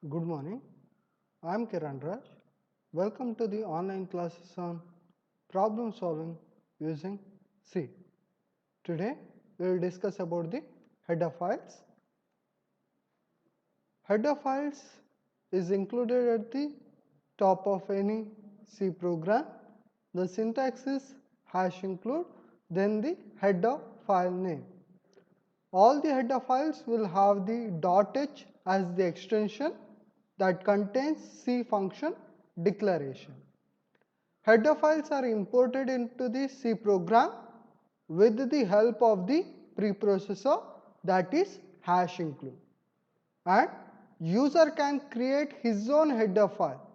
Good morning. I am Kiran Raj. Welcome to the online classes on problem solving using C. Today we will discuss about the header files. Header files is included at the top of any C program. The syntax is #include, then the header file name. All the header files will have the .h as the extension that contains C function declaration. Header files are imported into the C program with the help of the preprocessor, that is #include, and user can create his own header file.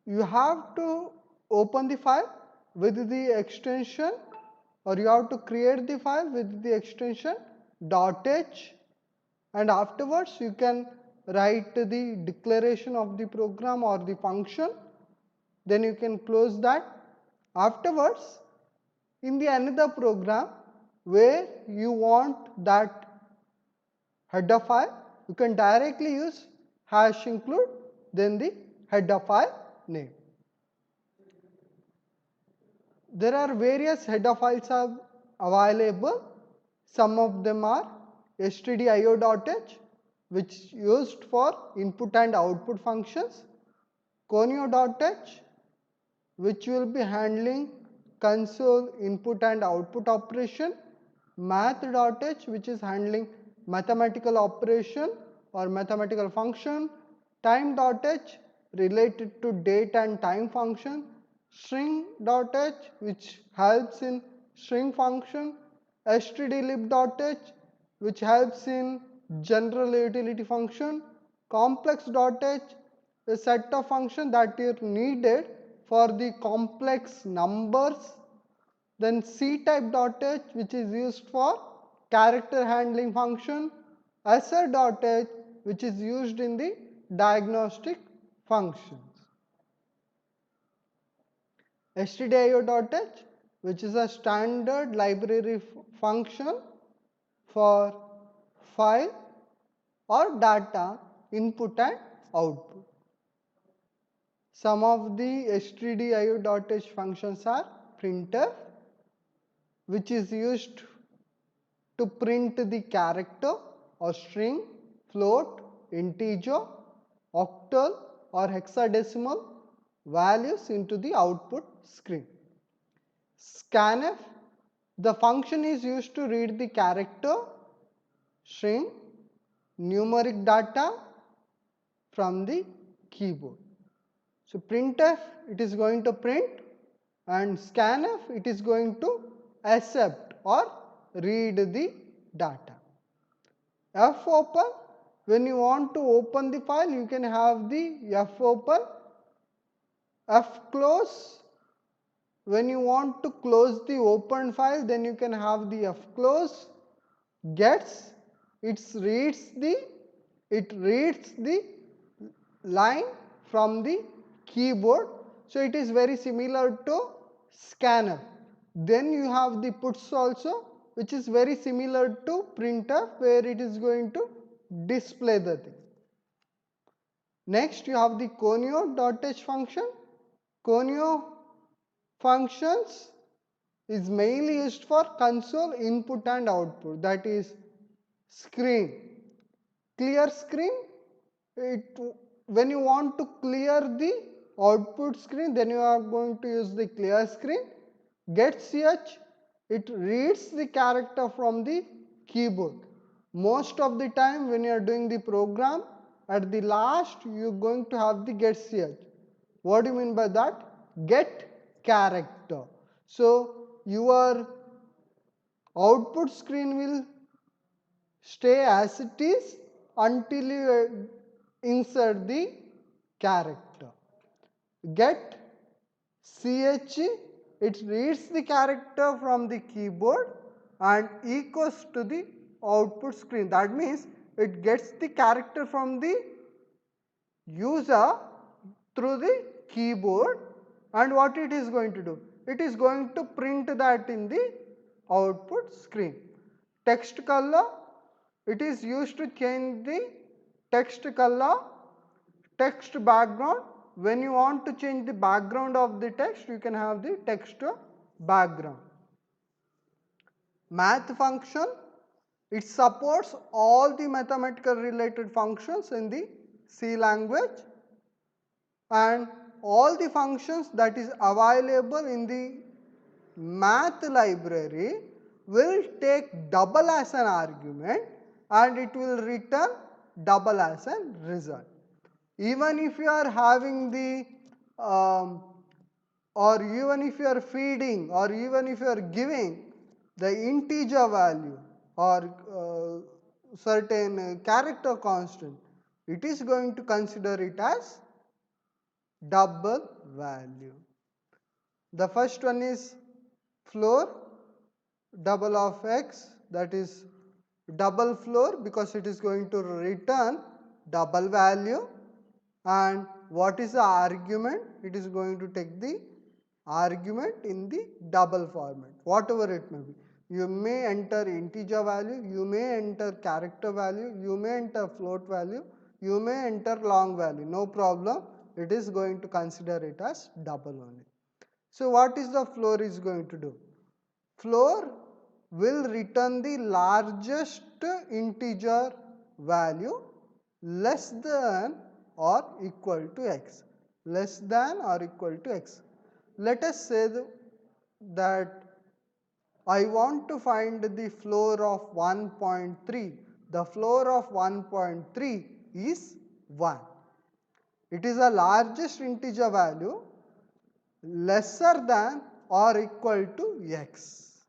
You have to open the file with the extension, or you have to create the file with the extension .h, and afterwards you can write the declaration of the program or the function, then you can close that. Afterwards, in the another program where you want that header file, you can directly use #include, then the header file name. There are various header files are available. Some of them are stdio.h, which is used for input and output functions, conio.h, which will be handling console input and output operation, math.h, which is handling mathematical operation or mathematical function, time.h related to date and time function, string.h which helps in string function, stdlib.h which helps in general utility function, complex.h a set of functions that are needed for the complex numbers, then ctype.h which is used for character handling function, assert.h which is used in the diagnostic functions, stdio.h which is a standard library function for file or data input and output. Some of the stdio.h functions are printf, which is used to print the character or string, float, integer, octal or hexadecimal values into the output screen. Scanf, the function is used to read the character, string, numeric data from the keyboard. So printf, it is going to print, and scanf, it is going to accept or read the data. Fopen, when you want to open the file, you can have the fopen. Fclose, when you want to close the open file, then you can have the fclose. Gets, it reads the line from the keyboard, so it is very similar to scanf. Then you have the puts also, which is very similar to printf, where it is going to display the thing. Next you have the conio.h function. Conio functions is mainly used for console input and output, that is screen. Clear screen, when you want to clear the output screen, then you are going to use the clear screen. Get ch, it reads the character from the keyboard. Most of the time when you are doing the program, at the last you are going to have the get ch. What do you mean by that? Get character. So your output screen will stay as it is until you insert the character. Get ch, it reads the character from the keyboard and echoes to the output screen. That means it gets the character from the user through the keyboard, and what it is going to do? It is going to print that in the output screen. Text color, it is used to change the text color, text background. When you want to change the background of the text, you can have the text background. Math function, it supports all the mathematical related functions in the C language, and all the functions that is available in the math library will take double as an argument and it will return double as a result. Even if you are having the or even if you are feeding or even if you are giving the integer value or certain character constant, it is going to consider it as double value. The first one is floor double of x, that is double floor because it is going to return double value. And what is the argument? It is going to take the argument in the double format, whatever it may be. You may enter integer value, you may enter character value, you may enter float value, you may enter long value, no problem. It is going to consider it as double only. So what is the floor is going to do? Floor will return the largest integer value less than or equal to x. Less than or equal to x. Let us say that I want to find the floor of 1.3. The floor of 1.3 is 1. It is the largest integer value lesser than or equal to x.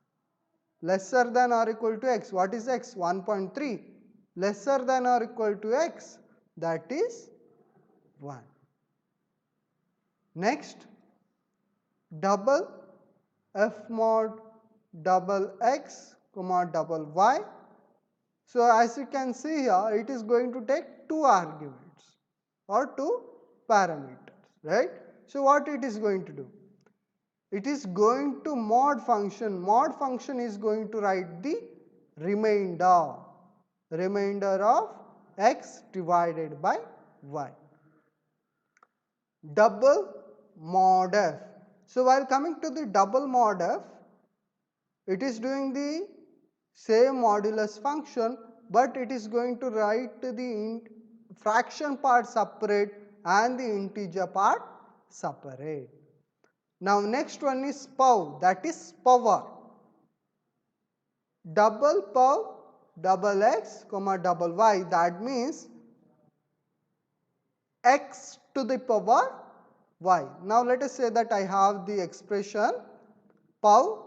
Lesser than or equal to x. What is x? 1.3. Lesser than or equal to x, that is 1. Next, double f mod double x comma double y. So as you can see here, it is going to take two arguments or two parameters, right? So what it is going to do? It is going to mod function. Mod function is going to write the remainder of x divided by y. Double mod f. So while coming to the double mod f, it is doing the same modulus function, but it is going to write the fraction part separate and the integer part separate. Now next one is pow, that is power. Double pow double x comma double y, that means x to the power y. Now let us say that I have the expression pow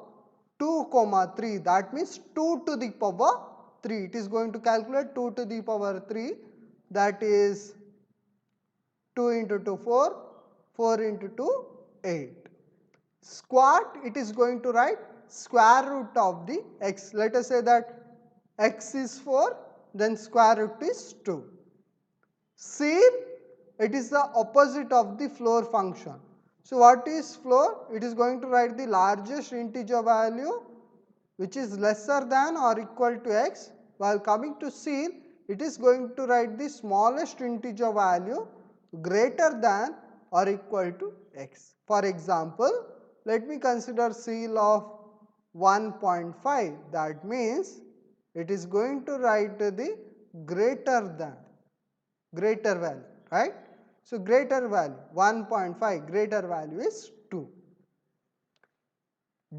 2 comma 3, that means 2 to the power 3. It is going to calculate 2 to the power 3, that is 2 into 2 4, 4 into 2 8. Squat, it is going to write square root of the x. Let us say that x is 4, then square root is 2. Ceil, it is the opposite of the floor function. So what is floor? It is going to write the largest integer value which is lesser than or equal to x, while coming to ceil, it is going to write the smallest integer value greater than or equal to x. For example, let me consider ceil of 1.5, that means it is going to write the greater than, greater value, right? So greater value 1.5, greater value is 2.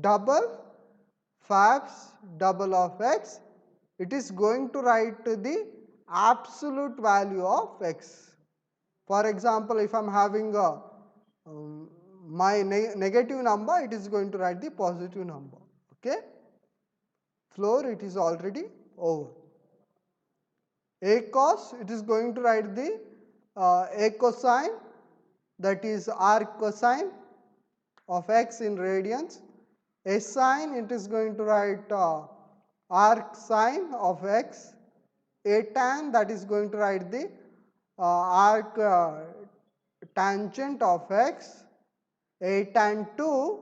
Double fabs double of x, it is going to write the absolute value of x. For example, if I am having a my negative number, it is going to write the positive number. Okay, floor, it is already over. A cos, it is going to write the a cosine, that is arc cosine of x in radians. A sine, it is going to write arc sine of x. A tan, that is going to write the arc tangent of x. A tan 2,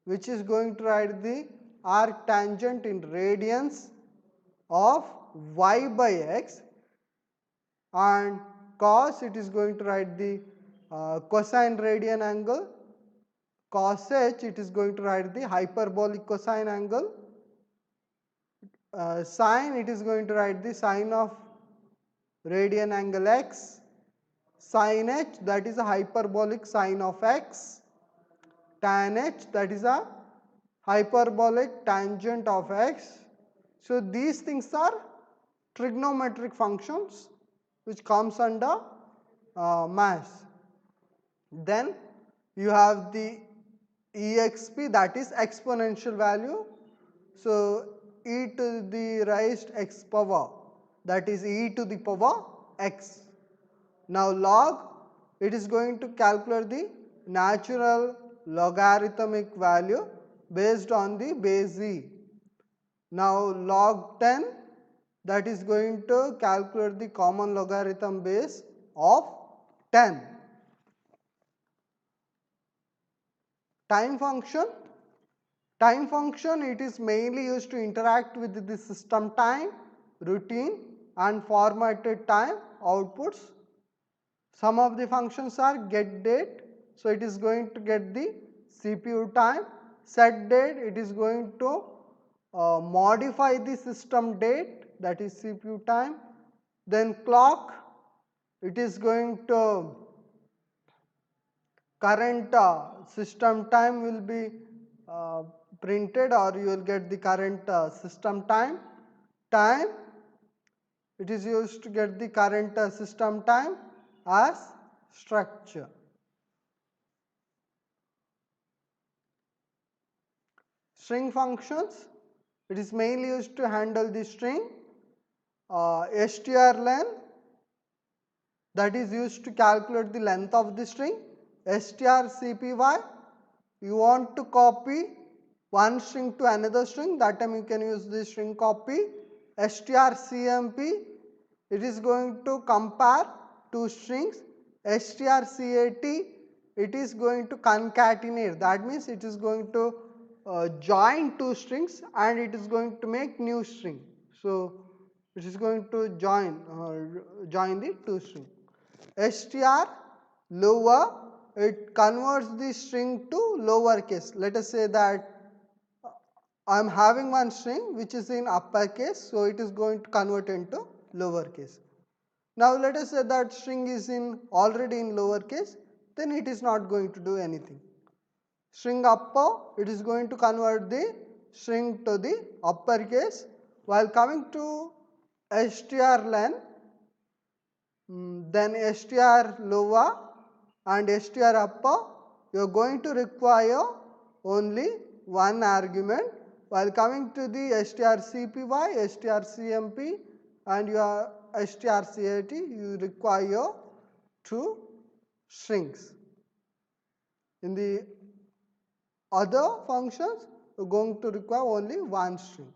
which is going to write the arc tangent in radians of y by x. and cos it is going to write the cosine radian angle, cos h it is going to write the hyperbolic cosine angle, sine it is going to write the sine of radian angle x, sin h that is a hyperbolic sine of x, tan h that is a hyperbolic tangent of x. So these things are trigonometric functions which comes under mass. Then you have the exp, that is exponential value. So e to the raised x power, that is e to the power x. Now log, it is going to calculate the natural logarithmic value based on the base e. Now log 10, that is going to calculate the common logarithm base of 10. Time function. Time function, it is mainly used to interact with the system time, routine and formatted time outputs. Some of the functions are get date, so it is going to get the CPU time. Set date, it is going to modify the system date, that is CPU time. Then clock, it is going to current system time will be printed, or you will get the current system time. Time, it is used to get the current system time as structure. String functions, it is mainly used to handle the string. strlen, that is used to calculate the length of the string. strcpy, you want to copy one string to another string, that time you can use the string copy. strcmp, it is going to compare two strings. strcat, it is going to concatenate, that means it is going to join two strings and it is going to make new string. So it is going to join the two string. str lower, it converts the string to lower case. Let us say that I am having one string which is in uppercase, so it is going to convert into lower case. Now let us say that string is already in lower case, then it is not going to do anything. String upper, it is going to convert the string to the uppercase. While coming to strlen, then str lower and str upper, you are going to require only one argument. While coming to the strcpy, strcmp and your strcat, you require two strings. In the other functions, you are going to require only one string.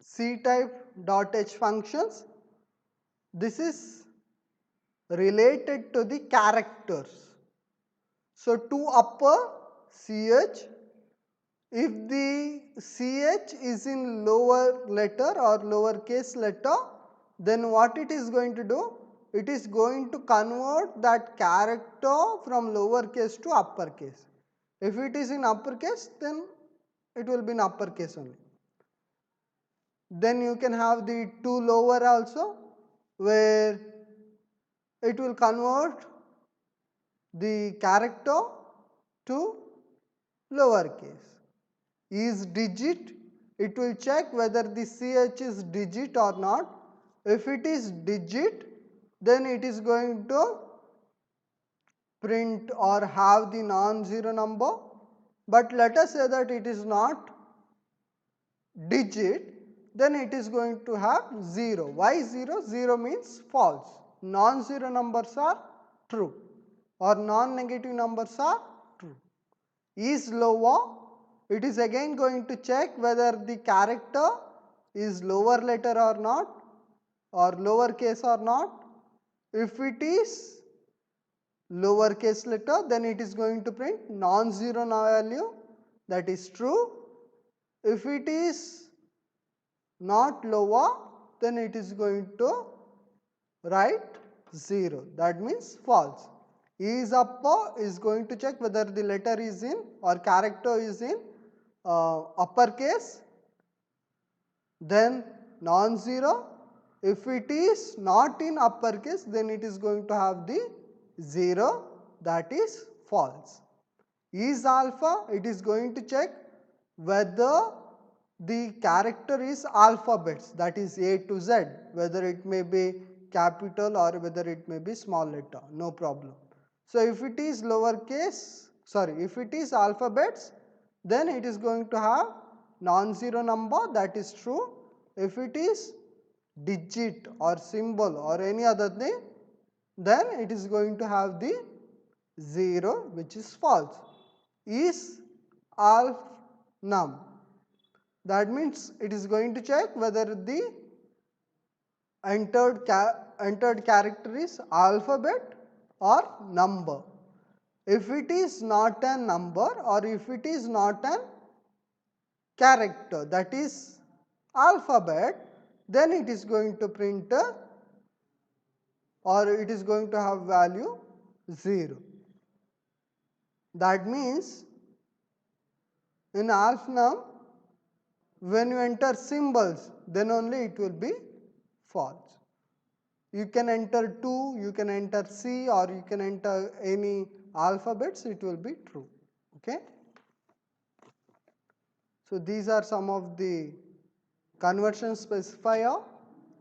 C-type .h functions, this is related to the characters. So to upper ch, if the ch is in lower letter or lower case letter, then what it is going to do? It is going to convert that character from lower case to upper case. If it is in upper case, then it will be in upper case only. Then you can have the to lower also, where it will convert the character to lower case. Is digit, it will check whether the ch is digit or not. If it is digit, then it is going to print or have the non-zero number. But let us say that it is not digit, then it is going to have 0. Why 0? 0 means false. Non-zero numbers are true or non-negative numbers are true. Is lower, it is again going to check whether the character is lower letter or not, or lower case or not. If it is lower case letter, then it is going to print non-zero value, that is true. If it is not lower, then it is going to write 0. That means false. Is upper is going to check whether the letter is in or character is in uppercase, then non-zero. If it is not in uppercase, then it is going to have the 0, that is false. Is alpha, it is going to check whether the character is alphabets, that is A to Z, whether it may be capital or whether it may be small letter, no problem. So if it is if it is alphabets, then it is going to have non-zero number, that is true. If it is digit or symbol or any other thing, then it is going to have the 0, which is false. Is alf num, that means it is going to check whether the entered character is alphabet or number. If it is not a number or if it is not an character, that is alphabet, then it is going to print or it is going to have value 0. That means in alphanum, when you enter symbols, then only it will be false. You can enter 2, you can enter C, or you can enter any alphabets, it will be true. Okay. So these are some of the conversion specifier.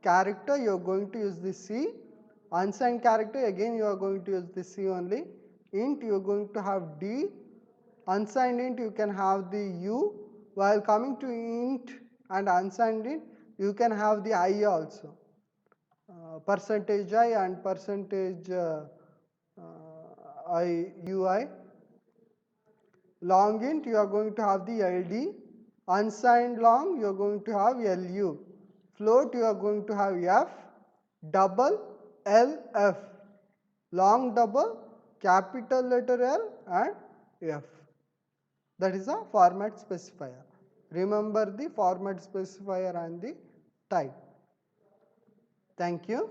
Character, you are going to use the C. Unsigned character, again you are going to use the C only. Int, you are going to have D. Unsigned int, you can have the U. While coming to int and unsigned int, you can have the I also. Percentage I and percentage UI. Long int, you are going to have the LD. Unsigned long, you are going to have LU. Float, you are going to have F. Double, LF. Long double, capital letter L and F. That is a format specifier. Remember the format specifier and the type. Thank you.